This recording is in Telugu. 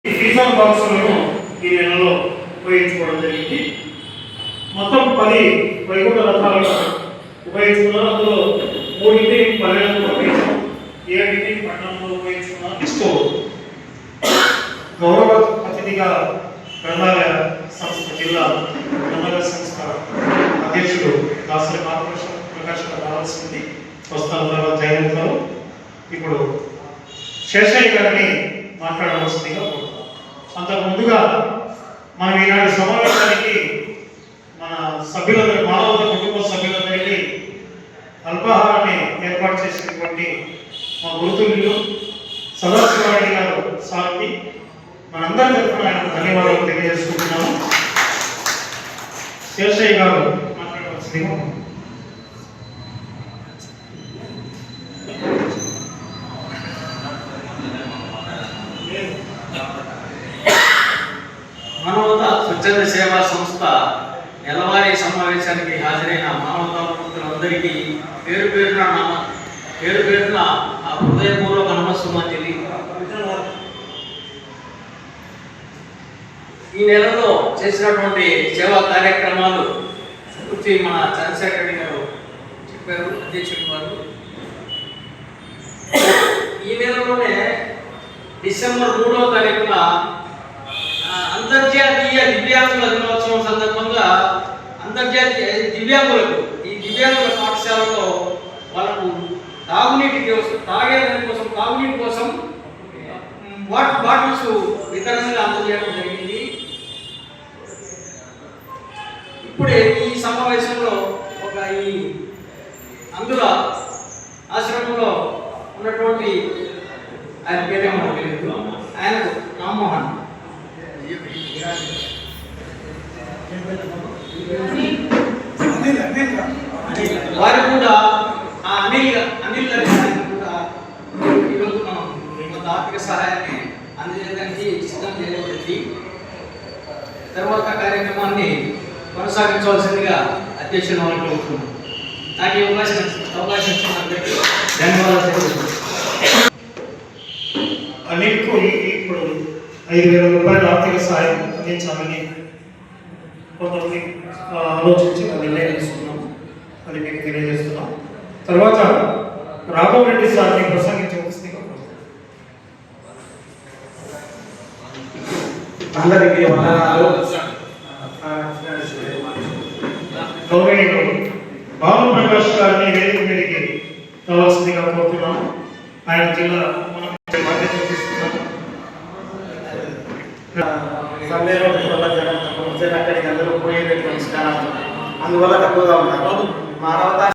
సీజన్ బాక్సులను ఈ నెలలో ఉపయోగించుకోవడం జరిగింది. మొత్తం 10 వైకుంఠ రథాలను ఉపయోగించుకున్నారు. అందులో 3 పల్లెలను ఉపయోగించాం, 7 పట్టణంలో ఉపయోగించుకున్నాం. నెక్స్ట్ గౌరవ అతిథిగా గ్రంథాలయ సంస్థ జిల్లా గ్రంథాలయ సంస్థ అధ్యక్షుడు దాసరి ప్రకాష్ రావాల్సింది వస్తారు. తర్వాత జయలలితారు ఇప్పుడు శేషయ్య గారిని మాట్లాడవలసిందిగా కోరుతున్నాం. అంతకు ముందుగా మనం ఈనాటి సమావేశానికి మన సభ్యులందరూ మానవ కుటుంబ సభ్యులందరికీ అల్పాహారాన్ని ఏర్పాటు చేసినటువంటి మా గురుతులు సదాశివారెడ్డి గారు సార్కి మనందరి తరఫున ఆయన ధన్యవాదాలు తెలియజేసుకుంటున్నాము. శేషయ్య గారు మాట్లాడవలసిందిగా. మానవతా స్వచ్ఛంద సేవా సంస్థ నెలవారీ సమావేశానికి హాజరైన మానవతా భక్తులందరికీ పేరు పేరున హృదయపూర్వక నమస్సుమాంజలి. ఈ నెలలో చేసినటువంటి సేవా కార్యక్రమాలు గురించి మన చంద్రశేఖర్ రెడ్డి గారు చెప్పారు, అధ్యక్షుడు వారు. ఈ నెలలోనే డిసెంబర్ 3వ తారీఖున అంతర్జాతీయ దివ్యాంగుల దినోత్సవం సందర్భంగా అంతర్జాతీయ దివ్యాంగులకు ఈ దివ్యాంగుల పాఠశాలలో వాళ్ళకు తాగునీటి కోసం వాటర్ బాటిల్స్ వితరణగా అందజేయడం జరిగింది. ఇప్పుడే ఈ సమావేశంలో ఈ అందులో ఆశ్రమంలో ఉన్నటువంటి ఆయన పేరేమో తెలియదు, ఆయనకు రామ్మోహన్ వారు కూడా అనిల్ కూడా ఈరోజు మనం కొంత ఆర్థిక సహాయాన్ని అందజేయడానికి సిద్ధం చేయబడింది. తర్వాత కార్యక్రమాన్ని కొనసాగించవలసిందిగా అధ్యక్షుడు వారికి కోరుతున్నాం. నాకు ఈ అవకాశం ఇచ్చిన అందరికీ ధన్యవాదాలు తెలుపుతున్నాను. అనిల్కు ఇప్పుడు 5,000 రూపాయల ఆర్థిక సహాయం అందించాలని కొంతమంది ఆలోచించి నిర్ణయం తీసుకున్నాం. అది మీకు తెలియజేస్తున్నాం. తర్వాత రాఘవరెడ్డి సార్ని ప్రసంగించవలసిందిగా అందరికీ వందనాలు. గౌరవనీయులు భాను ప్రకాష్ గారిని వేదిక మీదకి రావాల్సిందిగా కోరుతున్నాము. ఆయన జిల్లా బాధ్యతలు తీసుకున్నాము. అక్కడికి అందరూ పోయేటటువంటి అందువల్ల తక్కువగా ఉన్నారు. మానవతా